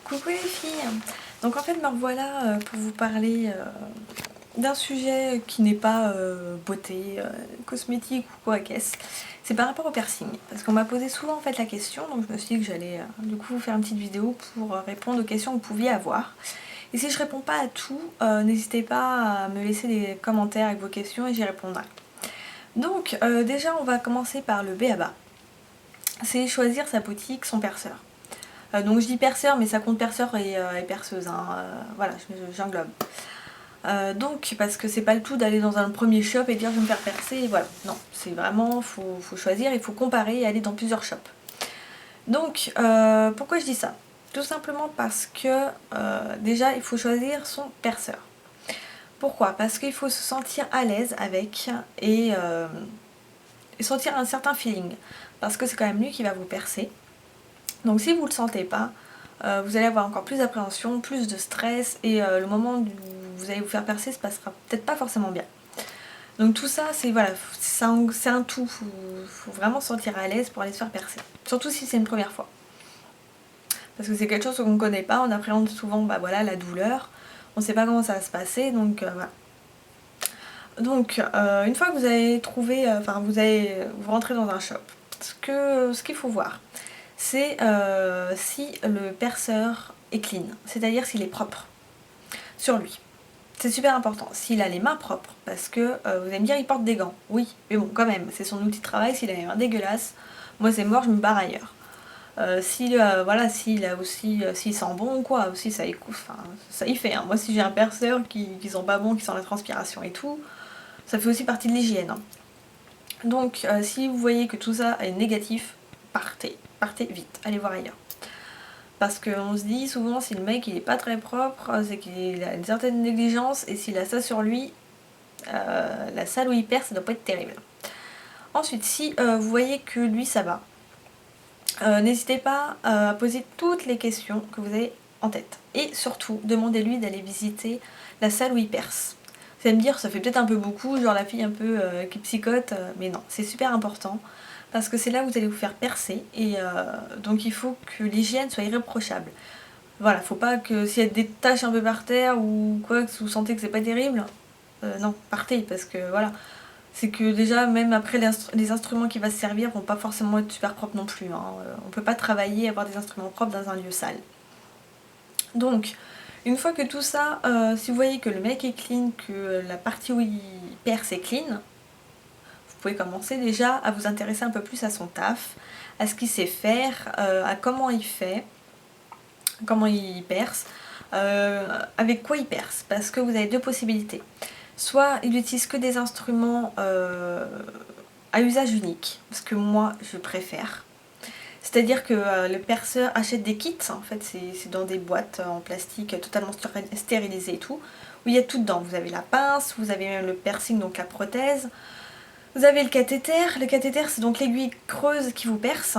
Coucou les filles. Donc en fait me revoilà pour vous parler d'un sujet qui n'est pas beauté, cosmétique ou quoi qu'est-ce. C'est par rapport au piercing. Parce qu'on m'a posé souvent en fait la question, donc je me suis dit que j'allais du coup vous faire une petite vidéo pour répondre aux questions que vous pouviez avoir. Et si je réponds pas à tout, n'hésitez pas à me laisser des commentaires avec vos questions et j'y répondrai. Donc déjà on va commencer par le b.a-ba. C'est choisir sa boutique, son perceur. Donc je dis perceur, mais ça compte perceur et perceuse, hein. Voilà, j'englobe. Donc, parce que c'est pas le tout d'aller dans un premier shop et dire je vais me faire percer, et voilà. Non, c'est vraiment, faut choisir, il faut comparer et aller dans plusieurs shops. Donc, pourquoi je dis ça? Tout simplement parce que déjà, il faut choisir son perceur. Pourquoi? Parce qu'il faut se sentir à l'aise avec et sentir un certain feeling. Parce que c'est quand même lui qui va vous percer. Donc si vous ne le sentez pas, vous allez avoir encore plus d'appréhension, plus de stress et le moment où vous allez vous faire percer se passera peut-être pas forcément bien. Donc tout ça, c'est voilà, c'est un tout, faut vraiment se sentir à l'aise pour aller se faire percer. Surtout si c'est une première fois. Parce que c'est quelque chose qu'on ne connaît pas, on appréhende souvent bah, voilà, la douleur, on ne sait pas comment ça va se passer, donc voilà. Donc une fois que vous avez trouvé, vous rentrez dans un shop, ce qu'il faut voir, c'est si le perceur est clean, c'est-à-dire s'il est propre sur lui. C'est super important, s'il a les mains propres, parce que vous allez me dire il porte des gants, oui, mais bon quand même, c'est son outil de travail, s'il a les mains dégueulasses, moi c'est mort, je me barre ailleurs. S'il a aussi, s'il sent bon ou quoi, aussi ça y fait, hein. Moi si j'ai un perceur qui sent pas bon, qui sent la transpiration et tout, ça fait aussi partie de l'hygiène, hein. Donc si vous voyez que tout ça est négatif, partez vite, allez voir ailleurs. Parce qu'on se dit souvent si le mec il est pas très propre, c'est qu'il a une certaine négligence et s'il a ça sur lui, la salle où il perd ça doit pas être terrible. Ensuite, si vous voyez que lui ça va, n'hésitez pas à poser toutes les questions que vous avez en tête. Et surtout, demandez-lui d'aller visiter la salle où il perce. Vous allez me dire, ça fait peut-être un peu beaucoup, genre la fille un peu qui psychote, mais non, c'est super important. Parce que c'est là où vous allez vous faire percer, et donc il faut que l'hygiène soit irréprochable. Voilà, faut pas que s'il y a des taches un peu par terre ou quoi, que vous sentez que c'est pas terrible, non, partez, parce que voilà, c'est que déjà même après les instruments qui vont se servir vont pas forcément être super propres non plus, hein. On peut pas travailler et avoir des instruments propres dans un lieu sale. Donc une fois que tout ça, si vous voyez que le mec est clean, que la partie où il perce est clean, vous pouvez commencer déjà à vous intéresser un peu plus à son taf, à ce qu'il sait faire, à comment il fait, comment il perce, avec quoi il perce, parce que vous avez deux possibilités. Soit il n'utilise que des instruments à usage unique, ce que moi je préfère. C'est-à-dire que le perceur achète des kits, en fait c'est dans des boîtes en plastique totalement stérilisées et tout, où il y a tout dedans. Vous avez la pince, vous avez même le piercing, donc la prothèse, vous avez le cathéter. Le cathéter c'est donc l'aiguille creuse qui vous perce.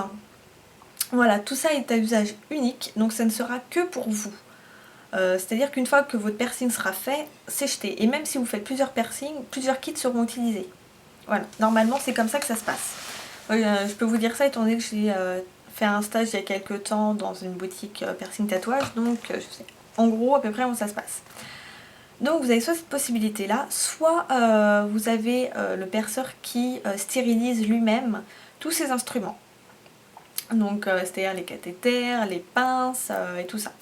Voilà, tout ça est à usage unique, donc ça ne sera que pour vous. C'est-à-dire qu'une fois que votre piercing sera fait, c'est jeté. Et même si vous faites plusieurs piercings, plusieurs kits seront utilisés. Voilà, normalement c'est comme ça que ça se passe. Je peux vous dire ça étant donné que j'ai fait un stage il y a quelques temps dans une boutique piercing tatouage, donc je sais en gros à peu près comment ça se passe. Donc vous avez soit cette possibilité là, soit vous avez le perceur qui stérilise lui-même tous ses instruments. Donc c'est-à-dire les cathéters, les pinces et tout ça.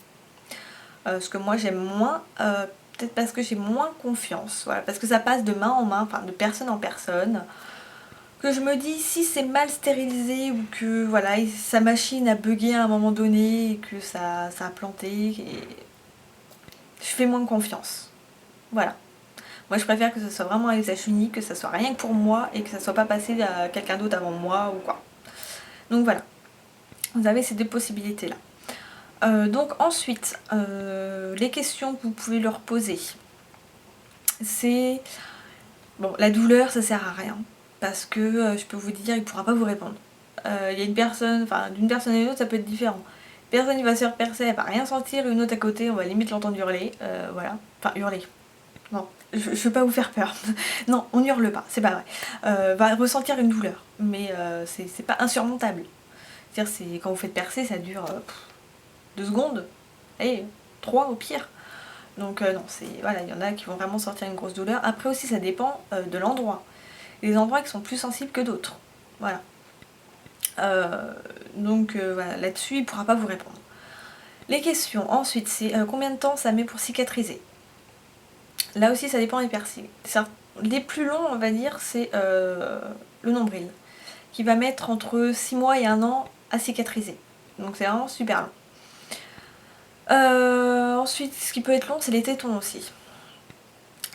Ce que moi j'aime moins, peut-être parce que j'ai moins confiance, voilà, parce que ça passe de main en main, enfin de personne en personne, que je me dis si c'est mal stérilisé ou que voilà, sa machine a bugué à un moment donné et que ça a planté, et je fais moins confiance. Voilà. Moi je préfère que ce soit vraiment un usage unique, que ça soit rien que pour moi et que ça soit pas passé à quelqu'un d'autre avant moi ou quoi. Donc voilà, vous avez ces deux possibilités là. Donc ensuite, les questions que vous pouvez leur poser, c'est... Bon, la douleur ça sert à rien, parce que je peux vous dire, il pourra pas vous répondre. Il y a une personne, enfin d'une personne à une autre ça peut être différent. Une personne il va se faire percer, elle va rien sentir, une autre à côté on va limite l'entendre hurler, voilà. Enfin hurler, non, je veux pas vous faire peur. Non, on hurle pas, c'est pas vrai. Va ressentir une douleur, mais c'est pas insurmontable. C'est-à-dire quand vous faites percer ça dure 2 secondes. Et 3 au pire. Donc non, voilà, il y en a qui vont vraiment sortir une grosse douleur. Après aussi, ça dépend de l'endroit. Il y a des endroits qui sont plus sensibles que d'autres. Voilà. Donc voilà, là-dessus, il ne pourra pas vous répondre. Les questions, ensuite, c'est combien de temps ça met pour cicatriser? Là aussi, ça dépend des piercings. Les plus longs, on va dire, c'est le nombril, qui va mettre entre 6 mois et 1 an à cicatriser. Donc c'est vraiment super long. Ensuite, ce qui peut être long, c'est les tétons aussi.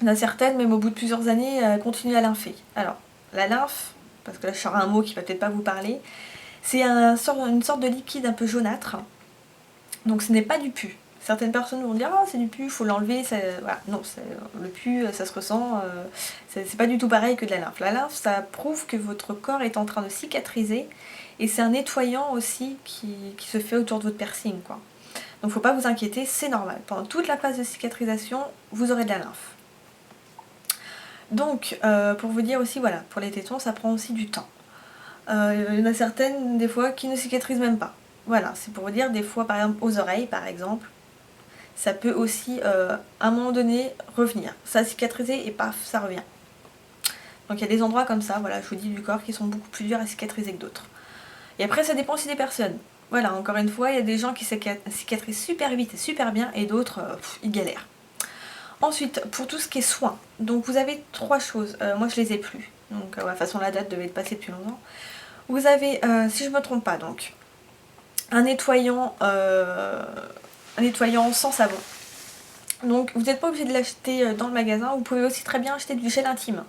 Il y en a certaines, même au bout de plusieurs années, continuent à lympher. Alors, la lymphe, parce que là je sors un mot qui va peut-être pas vous parler, c'est une sorte de liquide un peu jaunâtre. Donc ce n'est pas du pus. Certaines personnes vont dire « Ah, c'est du pus, il faut l'enlever. » Voilà. Non, le pus, ça se ressent. C'est pas du tout pareil que de la lymphe. La lymphe, ça prouve que votre corps est en train de cicatriser. Et c'est un nettoyant aussi qui se fait autour de votre piercing, quoi. Donc faut pas vous inquiéter, c'est normal. Pendant toute la phase de cicatrisation, vous aurez de la lymphe. Donc, pour vous dire aussi, voilà, pour les tétons, ça prend aussi du temps. Il y en a certaines, des fois, qui ne cicatrisent même pas. Voilà, c'est pour vous dire, des fois, par exemple, aux oreilles, par exemple, ça peut aussi, à un moment donné, revenir. Ça a cicatrisé et paf, ça revient. Donc il y a des endroits comme ça, voilà, je vous dis, du corps qui sont beaucoup plus durs à cicatriser que d'autres. Et après, ça dépend aussi des personnes. Voilà, encore une fois, il y a des gens qui cicatrisent super vite et super bien, et d'autres, ils galèrent. Ensuite, pour tout ce qui est soins, donc vous avez 3 choses. Moi, je les ai plus. Donc, de toute façon, la date devait être passée depuis longtemps. Vous avez, si je ne me trompe pas, donc, un nettoyant sans savon. Donc, vous n'êtes pas obligé de l'acheter dans le magasin. Vous pouvez aussi très bien acheter du gel intime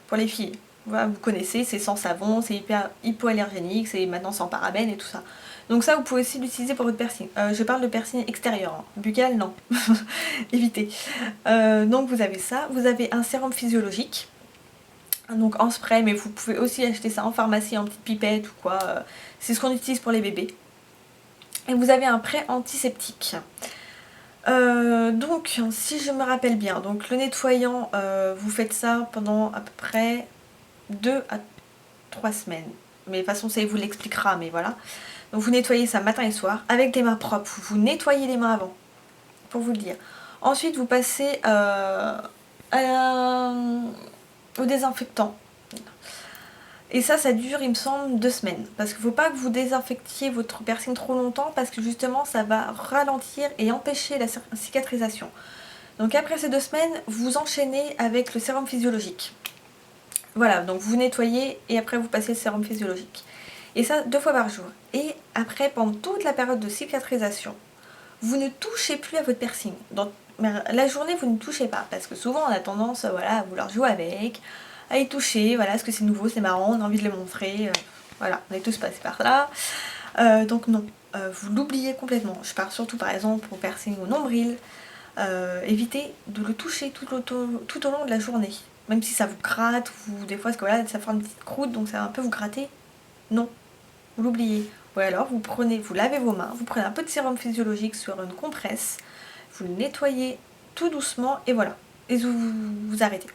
pour les filles. Voilà, vous connaissez, c'est sans savon, c'est hypoallergénique, c'est maintenant sans parabènes et tout ça. Donc ça, vous pouvez aussi l'utiliser pour votre piercing. Je parle de piercing extérieur, hein. Buccal, non. Évitez. Donc vous avez ça. Vous avez un sérum physiologique, donc en spray, mais vous pouvez aussi acheter ça en pharmacie, en petite pipette ou quoi. C'est ce qu'on utilise pour les bébés. Et vous avez un prêt antiseptique. Donc, si je me rappelle bien, donc le nettoyant, vous faites ça pendant à peu près 2 à 3 semaines. Mais de toute façon, ça il vous l'expliquera, mais voilà. Donc vous nettoyez ça matin et soir avec des mains propres. Vous nettoyez les mains avant, pour vous le dire. Ensuite, vous passez au désinfectant. Et ça dure, il me semble, 2 semaines. Parce qu'il ne faut pas que vous désinfectiez votre piercing trop longtemps, parce que justement, ça va ralentir et empêcher la cicatrisation. Donc après ces 2 semaines, vous enchaînez avec le sérum physiologique. Voilà, donc vous nettoyez et après vous passez le sérum physiologique. Et ça 2 fois par jour. Et après, pendant toute la période de cicatrisation, vous ne touchez plus à votre piercing. Dans la journée, vous ne touchez pas. Parce que souvent, on a tendance voilà, à vouloir jouer avec, à y toucher. Voilà, parce que c'est nouveau, c'est marrant, on a envie de le montrer. Voilà, on est tous passés par là. Donc non, vous l'oubliez complètement. Je parle surtout par exemple au piercing au nombril. Évitez de le toucher tout au long de la journée. Même si ça vous gratte, ou des fois, parce que voilà, ça fait une petite croûte, donc ça va un peu vous gratter. Non, vous l'oubliez. Ou alors vous lavez vos mains, vous prenez un peu de sérum physiologique sur une compresse, vous le nettoyez tout doucement et voilà. Et vous arrêtez.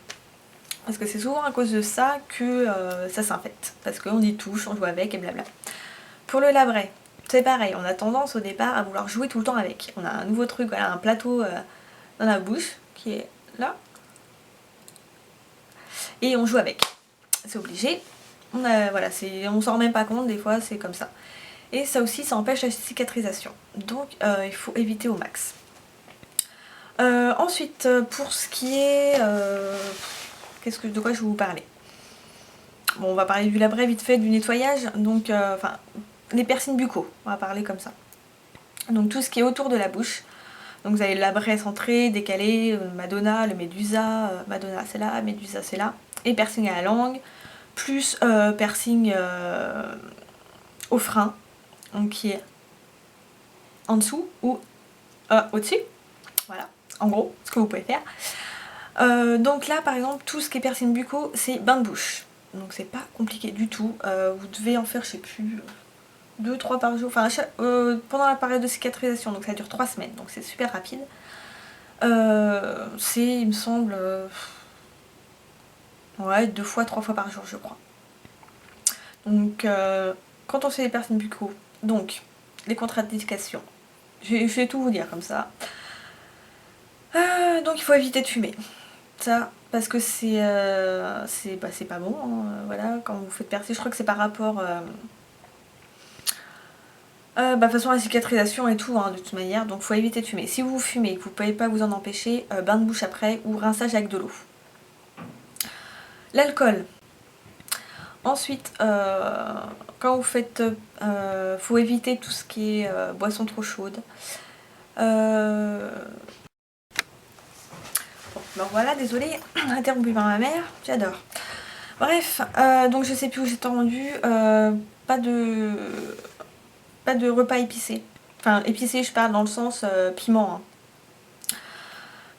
Parce que c'est souvent à cause de ça que ça s'infecte. Parce qu'on y touche, on joue avec et blabla. Pour le labret, c'est pareil, on a tendance au départ à vouloir jouer tout le temps avec. On a un nouveau truc, voilà, un plateau dans la bouche qui est là. Et on joue avec. C'est obligé. Voilà, on s'en rend même pas compte, des fois c'est comme ça. Et ça aussi, ça empêche la cicatrisation. Donc il faut éviter au max. Ensuite, pour ce qui est... de quoi je vais vous parler? Bon, on va parler du labret vite fait, du nettoyage. Donc, les piercings buccaux, on va parler comme ça. Donc tout ce qui est autour de la bouche. Donc vous avez le labret centré, décalé, Madonna, le Médusa. Madonna c'est là, Médusa c'est là. Et piercing à la langue. Plus piercing au frein. Donc qui est en dessous ou au-dessus. Voilà, en gros, ce que vous pouvez faire. Donc là, par exemple, tout ce qui est piercing buccaux, c'est bain de bouche. Donc c'est pas compliqué du tout. Vous devez en faire, je sais plus, 2-3 par jour. Enfin, pendant la période de cicatrisation, donc ça dure 3 semaines. Donc c'est super rapide. C'est, il me semble, ouais, 2 fois, 3 fois par jour, je crois. Donc, quand on fait les piercings buccaux, donc les contre-indications. Je vais tout vous dire comme ça. Donc il faut éviter de fumer. Ça, parce que c'est pas bon, hein, voilà, quand vous faites percer, je crois que c'est par rapport de toute façon la cicatrisation et tout, hein, de toute manière, donc faut éviter de fumer. Si vous fumez, que vous ne pouvez pas vous en empêcher, bain de bouche après ou rinçage avec de l'eau. L'alcool. Ensuite, quand vous faites, faut éviter tout ce qui est boisson trop chaude. Bon, ben voilà, désolée, interrompu par ma mère, j'adore. Bref, donc je sais plus où j'étais rendue, pas de repas épicé. Enfin, épicé, je parle dans le sens piment. Hein.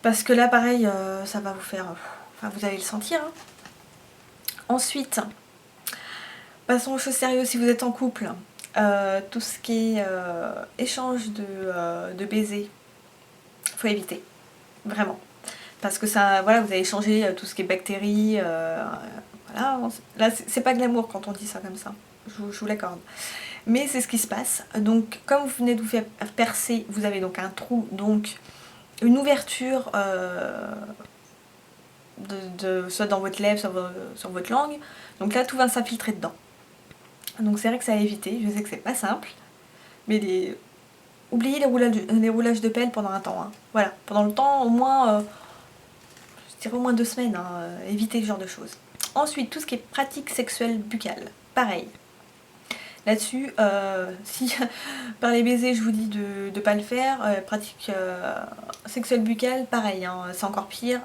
Parce que là, pareil, ça va vous faire... Enfin, vous allez le sentir. Hein. Ensuite, passons aux choses sérieuses si vous êtes en couple. Tout ce qui est échange de baisers, faut éviter. Vraiment. Parce que ça, voilà, vous allez échanger tout ce qui est bactéries. Voilà. Là, c'est pas de l'amour quand on dit ça comme ça. Je vous l'accorde. Mais c'est ce qui se passe. Donc, comme vous venez de vous faire percer, vous avez donc un trou, donc une ouverture, soit dans votre lèvre, soit sur votre langue. Donc là, tout va s'infiltrer dedans. Donc c'est vrai que ça à éviter. Je sais que c'est pas simple. Mais oubliez les roulages de pelle pendant un temps. Hein. Voilà, pendant le temps, au moins, je dirais au moins 2 semaines. Hein, évitez ce genre de choses. Ensuite, tout ce qui est pratique sexuelle buccale. Pareil. Là-dessus, si par les baisers je vous dis de ne pas le faire, pratique sexuelle buccale, pareil, hein, c'est encore pire.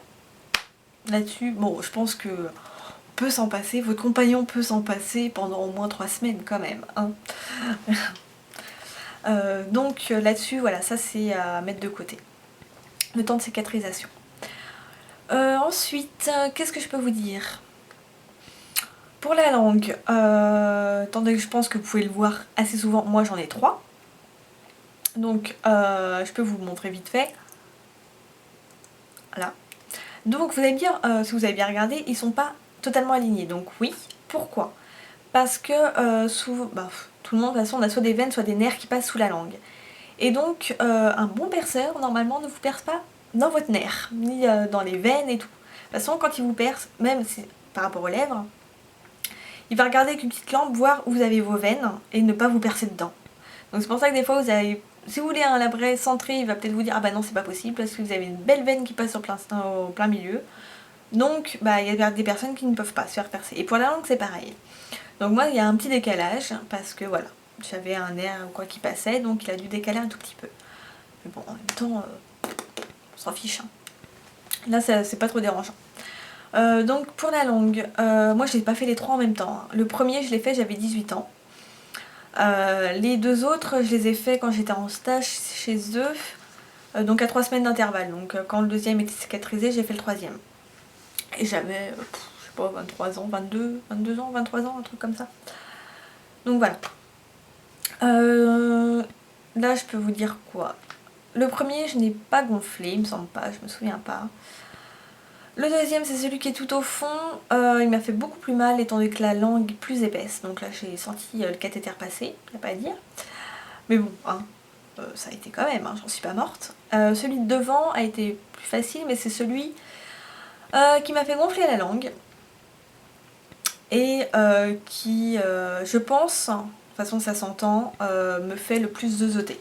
Là-dessus, bon, je pense que peut s'en passer, votre compagnon peut s'en passer pendant au moins 3 semaines quand même. Hein. Donc là-dessus, voilà, ça c'est à mettre de côté. Le temps de cicatrisation. Ensuite, qu'est-ce que je peux vous dire ? Pour la langue, étant donné que je pense que vous pouvez le voir assez souvent, moi j'en ai 3. Donc je peux vous le montrer vite fait. Voilà. Donc vous allez me dire, si vous avez bien regardé, ils sont pas totalement alignés. Donc oui, pourquoi ? Parce que souvent, tout le monde, de toute façon, on a soit des veines, soit des nerfs qui passent sous la langue. Et donc un bon perceur, normalement, ne vous perce pas dans votre nerf, ni dans les veines et tout. De toute façon, quand il vous perce, même par rapport aux lèvres, il va regarder avec une petite lampe, voir où vous avez vos veines et ne pas vous percer dedans. Donc c'est pour ça que des fois, si vous voulez un labret centré, il va peut-être vous dire ah bah non c'est pas possible parce que vous avez une belle veine qui passe au plein milieu. Donc il y a des personnes qui ne peuvent pas se faire percer. Et pour la langue c'est pareil. Donc moi il y a un petit décalage parce que voilà, j'avais un nerf ou quoi qui passait donc il a dû décaler un tout petit peu. Mais bon en même temps on s'en fiche. Hein. Là c'est pas trop dérangeant. Donc pour la langue, moi je n'ai pas fait les 3 en même temps. Hein. Le premier je l'ai fait, j'avais 18 ans. Les 2 autres, je les ai fait quand j'étais en stage chez eux, donc à 3 semaines d'intervalle. Donc quand le deuxième était cicatrisé, j'ai fait le troisième. Et j'avais, je sais pas, 23 ans, 22 ans, 23 ans, un truc comme ça. Donc voilà. Là, je peux vous dire quoi ? Le premier, je n'ai pas gonflé, il me semble pas, je me souviens pas. Le deuxième, c'est celui qui est tout au fond. Il m'a fait beaucoup plus mal étant donné que la langue est plus épaisse. Donc là, j'ai senti le cathéter passer, il n'y a pas à dire. Mais bon, hein, ça a été quand même, hein, j'en suis pas morte. Celui de devant a été plus facile, mais c'est celui qui m'a fait gonfler la langue. Et qui, je pense, de toute façon ça s'entend, me fait le plus zeuter.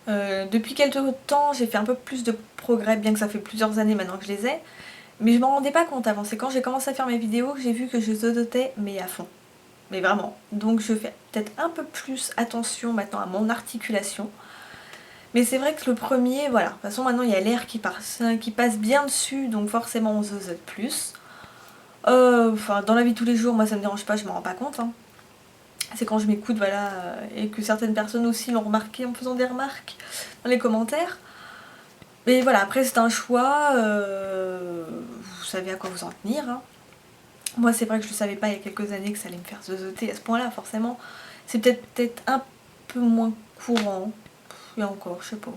Depuis quelques temps, j'ai fait un peu plus de progrès, bien que ça fait plusieurs années maintenant que je les ai. Mais je m'en rendais pas compte avant. C'est quand j'ai commencé à faire mes vidéos que j'ai vu que je zeutais, mais à fond. Mais vraiment. Donc je fais peut-être un peu plus attention maintenant à mon articulation. Mais c'est vrai que le premier, voilà. De toute façon, maintenant il y a l'air qui passe bien dessus, donc forcément on zeuzote plus. Dans la vie de tous les jours, moi ça me dérange pas, je m'en rends pas compte. Hein. C'est quand je m'écoute, voilà, et que certaines personnes aussi l'ont remarqué en me faisant des remarques dans les commentaires. Mais voilà, après c'est un choix, vous savez à quoi vous en tenir. Hein. Moi c'est vrai que je ne savais pas il y a quelques années que ça allait me faire zeuter à ce point-là, forcément. C'est peut-être un peu moins courant, et encore, je sais pas.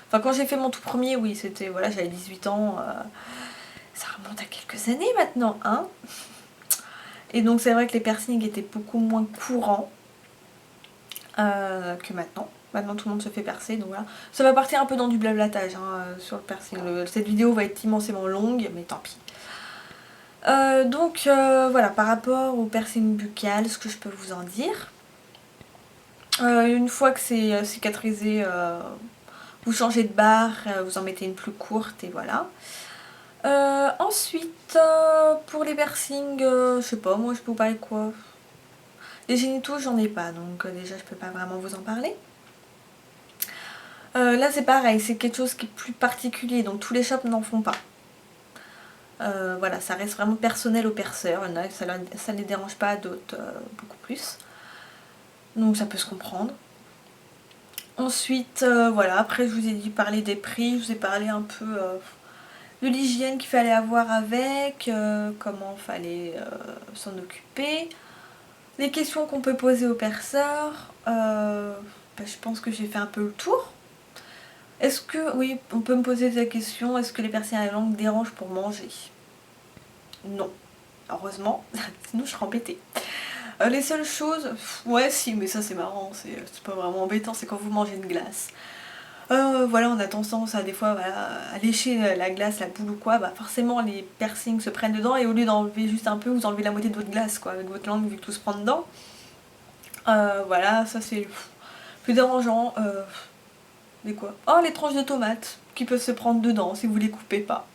Enfin quand j'ai fait mon tout premier, oui, c'était, voilà, j'avais 18 ans, ça remonte à quelques années maintenant, hein. Et donc c'est vrai que les piercings étaient beaucoup moins courants que maintenant. Maintenant tout le monde se fait percer, donc voilà. Ça va partir un peu dans du blablatage hein, sur le piercing. Cette vidéo va être immensément longue, mais tant pis. Voilà, par rapport au piercing buccal, ce que je peux vous en dire. Une fois que c'est cicatrisé, vous changez de barre, vous en mettez une plus courte et voilà. Ensuite, pour les piercings, je sais pas, moi je peux vous parler de quoi? Les génitaux, j'en ai pas, donc déjà je peux pas vraiment vous en parler. Là c'est pareil, c'est quelque chose qui est plus particulier, donc tous les shops n'en font pas. Voilà, ça reste vraiment personnel aux perceurs, il y en a, ça ne les dérange pas, d'autres beaucoup plus. Donc ça peut se comprendre. Ensuite, voilà, après je vous ai dit parler des prix, je vous ai parlé un peu de l'hygiène qu'il fallait avoir avec, comment il fallait s'en occuper, les questions qu'on peut poser aux perceurs, je pense que j'ai fait un peu le tour. Est-ce que, oui, on peut me poser la question, est-ce que les piercings à la langue dérangent pour manger? Non, heureusement, sinon je serais embêtée. Les seules choses, ouais si, mais ça c'est marrant, c'est pas vraiment embêtant, c'est quand vous mangez une glace. Voilà, on a tendance à des fois voilà, à lécher la glace, la boule ou quoi, bah forcément les piercings se prennent dedans et au lieu d'enlever juste un peu, vous enlevez la moitié de votre glace quoi, avec votre langue vu que tout se prend dedans. Voilà, ça c'est plus dérangeant. Les tranches de tomates qui peuvent se prendre dedans si vous les coupez pas.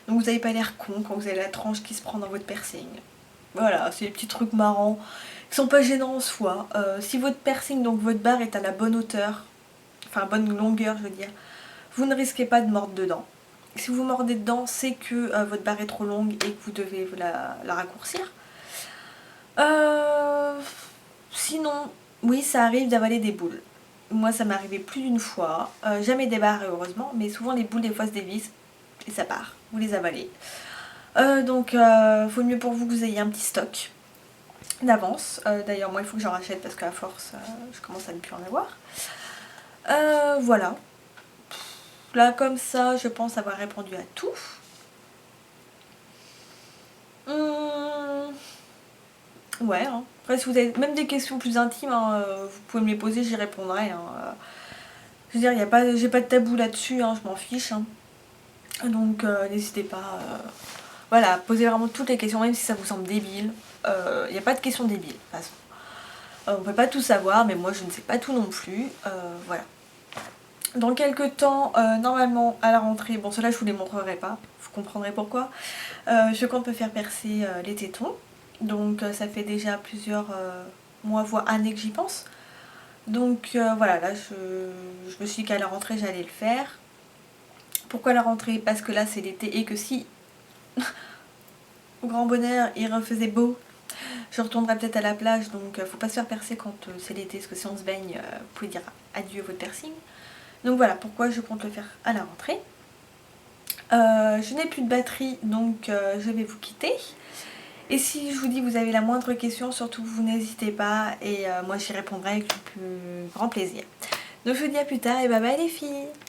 Donc vous n'avez pas l'air con quand vous avez la tranche qui se prend dans votre piercing. Voilà, c'est des petits trucs marrants qui sont pas gênants en soi. Si votre piercing, donc votre barre est à la bonne hauteur, enfin bonne longueur je veux dire, vous ne risquez pas de mordre dedans. Si vous mordez dedans, c'est que votre barre est trop longue et que vous devez la raccourcir. Sinon, oui, ça arrive d'avaler des boules. Moi, ça m'est arrivé plus d'une fois. Jamais des barres, heureusement, mais souvent les boules, des fois, se dévissent et ça part. Vous les avalez. Vaut mieux pour vous que vous ayez un petit stock d'avance. D'ailleurs, moi, il faut que j'en rachète parce qu'à force, je commence à ne plus en avoir. Voilà. Là, comme ça, je pense avoir répondu à tout. Ouais, hein. Après, si vous avez même des questions plus intimes, hein, vous pouvez me les poser, j'y répondrai. Hein. Je veux dire, j'ai pas de tabou là-dessus, hein, je m'en fiche. Hein. Donc, n'hésitez pas. Voilà, posez vraiment toutes les questions, même si ça vous semble débile. Il n'y a pas de questions débiles, de toute façon. On peut pas tout savoir, mais moi, je ne sais pas tout non plus. Voilà. Dans quelques temps, normalement, à la rentrée, bon, cela je vous les montrerai pas, vous comprendrez pourquoi. Je compte me faire percer les tétons. Donc ça fait déjà plusieurs mois, voire années que j'y pense. Donc voilà, là je me suis dit qu'à la rentrée j'allais le faire. Pourquoi la rentrée? Parce que là c'est l'été et que si, au grand bonheur, il refaisait beau, je retournerai peut-être à la plage. Donc faut pas se faire percer quand c'est l'été, parce que si on se baigne, vous pouvez dire adieu à votre piercing. Donc voilà pourquoi je compte le faire à la rentrée. Je n'ai plus de batterie, donc je vais vous quitter. Et si je vous dis vous avez la moindre question, surtout vous n'hésitez pas et moi j'y répondrai avec le plus grand plaisir. Donc je vous dis à plus tard et bye bye les filles.